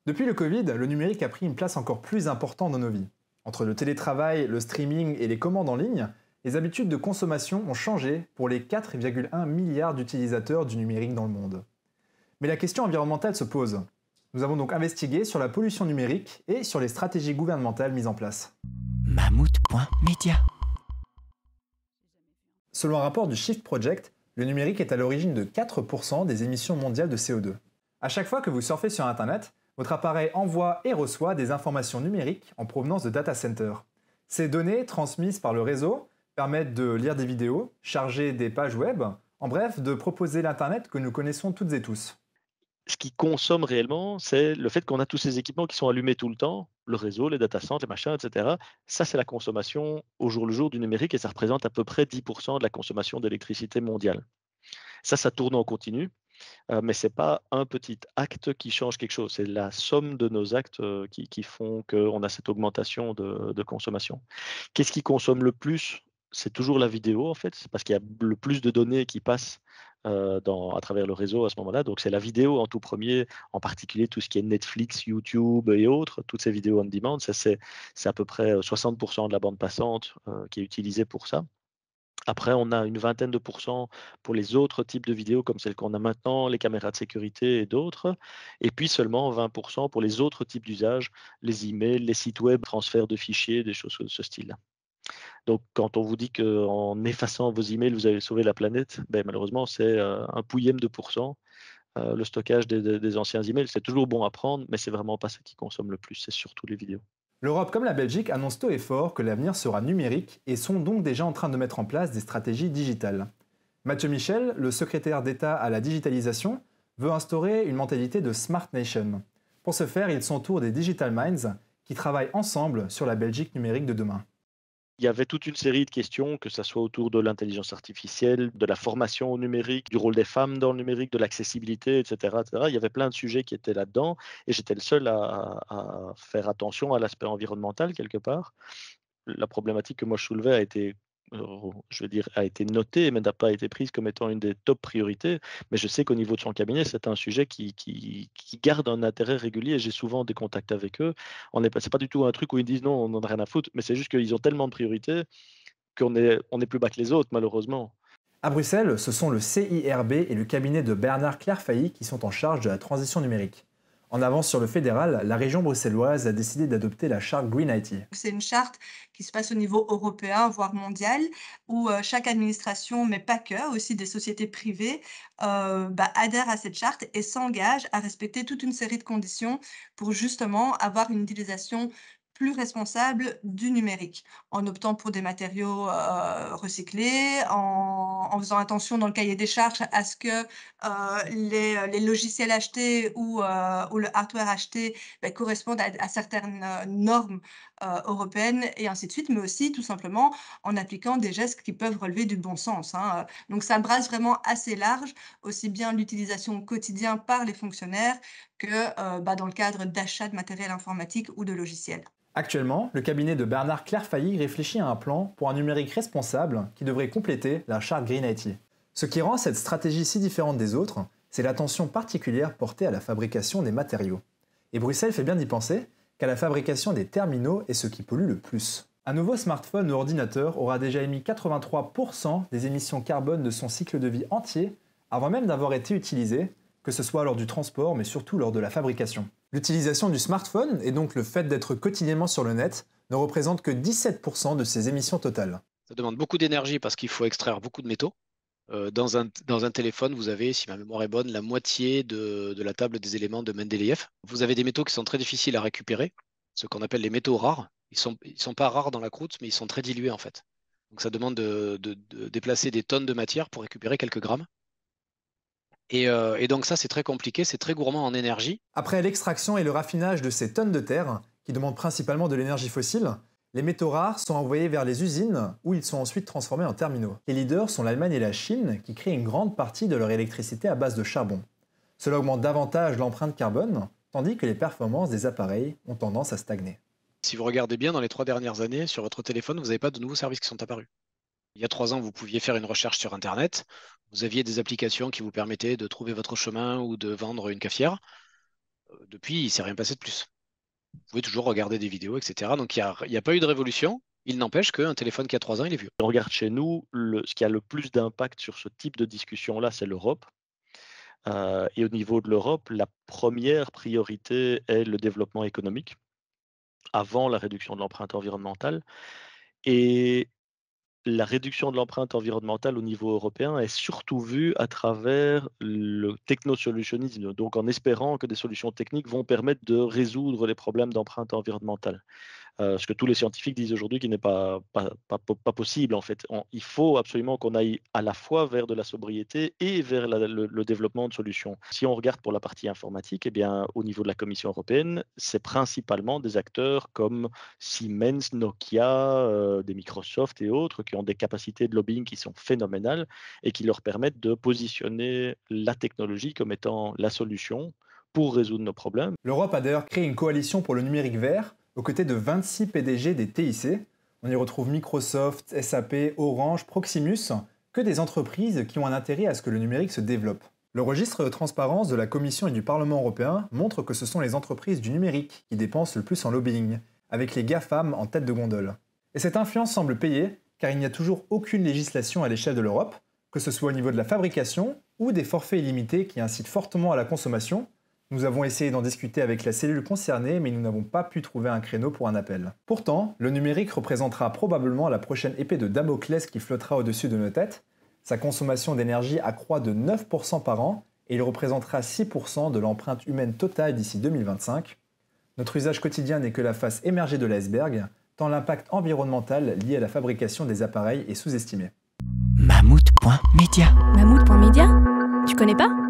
Depuis le Covid, le numérique a pris une place encore plus importante dans nos vies. Entre le télétravail, le streaming et les commandes en ligne, les habitudes de consommation ont changé pour les 4,1 milliards d'utilisateurs du numérique dans le monde. Mais la question environnementale se pose. Nous avons donc investigué sur la pollution numérique et sur les stratégies gouvernementales mises en place. Mammouth.media. Selon un rapport du Shift Project, le numérique est à l'origine de 4% des émissions mondiales de CO2. À chaque fois que vous surfez sur Internet, votre appareil envoie et reçoit des informations numériques en provenance de data centers. Ces données, transmises par le réseau, permettent de lire des vidéos, charger des pages web, en bref, de proposer l'Internet que nous connaissons toutes et tous. Ce qui consomme réellement, c'est le fait qu'on a tous ces équipements qui sont allumés tout le temps, le réseau, les data centers, les machins, et cetera. Ça, c'est la consommation au jour le jour du numérique et ça représente à peu près 10 de la consommation d'électricité mondiale. Ça tourne en continu, mais c'est pas un petit acte qui change quelque chose. C'est la somme de nos actes, qui font qu'on a cette augmentation de consommation. Qu'est-ce qui consomme le plus? C'est toujours la vidéo, en fait. C'est parce qu'il y a le plus de données qui passent, à travers le réseau à ce moment-là. Donc c'est la vidéo en tout premier, en particulier tout ce qui est Netflix, YouTube et autres, toutes ces vidéos on demand. Ça, c'est à peu près, 60 de la bande passante, qui est utilisée pour ça. Après, on a une vingtaine de pourcents pour les autres types de vidéos comme celles qu'on a maintenant, les caméras de sécurité et d'autres. Et puis seulement 20 pour les autres types d'usages, les emails, les sites web, transfert de fichiers, des choses de ce style-là. Donc quand on vous dit qu'en effaçant vos emails, vous avez sauvé la planète, ben, malheureusement, c'est un pouillème de pourcents. Le stockage des anciens emails, c'est toujours bon à prendre, mais c'est vraiment pas ça qui consomme le plus, c'est surtout les vidéos. L'Europe comme la Belgique annoncent tôt et fort que l'avenir sera numérique et sont donc déjà en train de mettre en place des stratégies digitales. Mathieu Michel, le secrétaire d'État à la digitalisation, veut instaurer une mentalité de Smart Nation. Pour ce faire, il s'entoure des Digital Minds qui travaillent ensemble sur la Belgique numérique de demain. Il y avait toute une série de questions, que ça soit autour de l'intelligence artificielle, de la formation au numérique, du rôle des femmes dans le numérique, de l'accessibilité, et cetera, et cetera. Il y avait plein de sujets qui étaient là-dedans et j'étais le seul à faire attention à l'aspect environnemental quelque part. La problématique que moi je soulevais a été, je veux dire, a été notée, mais n'a pas été prise comme étant une des top priorités. Mais je sais qu'au niveau de son cabinet, c'est un sujet qui garde un intérêt régulier. J'ai souvent des contacts avec eux. C'est pas du tout un truc où ils disent non, on n'en a rien à foutre, mais c'est juste qu'ils ont tellement de priorités on est plus bas que les autres, malheureusement. À Bruxelles, ce sont le CIRB et le cabinet de Bernard Clairfailly qui sont en charge de la transition numérique. En avance sur le fédéral, la région bruxelloise a décidé d'adopter la charte Green IT. C'est une charte qui se passe au niveau européen, voire mondial, où chaque administration, mais pas que, aussi des sociétés privées, adhèrent à cette charte et s'engagent à respecter toute une série de conditions pour justement avoir une utilisation plus responsable du numérique, en optant pour des matériaux recyclés, en faisant attention dans le cahier des charges à ce que les logiciels achetés ou le hardware acheté correspondent à certaines normes européennes et ainsi de suite, mais aussi tout simplement en appliquant des gestes qui peuvent relever du bon sens, hein. Donc ça brasse vraiment assez large, aussi bien l'utilisation au quotidien par les fonctionnaires que, dans le cadre d'achat de matériel informatique ou de logiciels. Actuellement, le cabinet de Bernard Clairfailly réfléchit à un plan pour un numérique responsable qui devrait compléter la charte Green IT. Ce qui rend cette stratégie si différente des autres, c'est l'attention particulière portée à la fabrication des matériaux. Et Bruxelles fait bien d'y penser, car la fabrication des terminaux est ce qui pollue le plus. Un nouveau smartphone ou ordinateur aura déjà émis 83% des émissions carbone de son cycle de vie entier avant même d'avoir été utilisé, que ce soit lors du transport mais surtout lors de la fabrication. L'utilisation du smartphone, et donc le fait d'être quotidiennement sur le net, ne représente que 17% de ses émissions totales. Ça demande beaucoup d'énergie parce qu'il faut extraire beaucoup de métaux. Dans un téléphone, vous avez, si ma mémoire est bonne, la moitié de la table des éléments de Mendeleïev. Vous avez des métaux qui sont très difficiles à récupérer, ce qu'on appelle les métaux rares. Ils sont pas rares dans la croûte, mais ils sont très dilués en fait. Donc ça demande de déplacer des tonnes de matière pour récupérer quelques grammes. Et donc ça, c'est très compliqué, c'est très gourmand en énergie. Après l'extraction et le raffinage de ces tonnes de terre, qui demandent principalement de l'énergie fossile, les métaux rares sont envoyés vers les usines où ils sont ensuite transformés en terminaux. Les leaders sont l'Allemagne et la Chine qui créent une grande partie de leur électricité à base de charbon. Cela augmente davantage l'empreinte carbone, tandis que les performances des appareils ont tendance à stagner. Si vous regardez bien, dans les 3 dernières années, sur votre téléphone, vous n'avez pas de nouveaux services qui sont apparus. Il y a 3 ans, vous pouviez faire une recherche sur Internet. Vous aviez des applications qui vous permettaient de trouver votre chemin ou de vendre une cafetière. Depuis, il ne s'est rien passé de plus. Vous pouvez toujours regarder des vidéos, etc. Donc, il n'y a pas eu de révolution. Il n'empêche qu'un téléphone qui a 3 ans, il est vieux. On regarde chez nous, ce qui a le plus d'impact sur ce type de discussion-là, c'est l'Europe. Et au niveau de l'Europe, la première priorité est le développement économique, avant la réduction de l'empreinte environnementale. Et la réduction de l'empreinte environnementale au niveau européen est surtout vue à travers le technosolutionnisme, donc en espérant que des solutions techniques vont permettre de résoudre les problèmes d'empreinte environnementale. Ce que tous les scientifiques disent aujourd'hui qui n'est pas possible en fait. Il faut absolument qu'on aille à la fois vers de la sobriété et vers le développement de solutions. Si on regarde pour la partie informatique, eh bien, au niveau de la Commission européenne, c'est principalement des acteurs comme Siemens, Nokia, des Microsoft et autres qui ont des capacités de lobbying qui sont phénoménales et qui leur permettent de positionner la technologie comme étant la solution pour résoudre nos problèmes. L'Europe a d'ailleurs créé une coalition pour le numérique vert aux côtés de 26 PDG des TIC. On y retrouve Microsoft, SAP, Orange, Proximus, que des entreprises qui ont un intérêt à ce que le numérique se développe. Le registre de transparence de la Commission et du Parlement européen montre que ce sont les entreprises du numérique qui dépensent le plus en lobbying, avec les GAFAM en tête de gondole. Et cette influence semble payer, car il n'y a toujours aucune législation à l'échelle de l'Europe, que ce soit au niveau de la fabrication ou des forfaits illimités qui incitent fortement à la consommation. Nous avons essayé d'en discuter avec la cellule concernée, mais nous n'avons pas pu trouver un créneau pour un appel. Pourtant, le numérique représentera probablement la prochaine épée de Damoclès qui flottera au-dessus de nos têtes. Sa consommation d'énergie accroît de 9% par an et il représentera 6% de l'empreinte humaine totale d'ici 2025. Notre usage quotidien n'est que la face émergée de l'iceberg, tant l'impact environnemental lié à la fabrication des appareils est sous-estimé. Mammouth.media. Mammouth.media? Tu connais pas?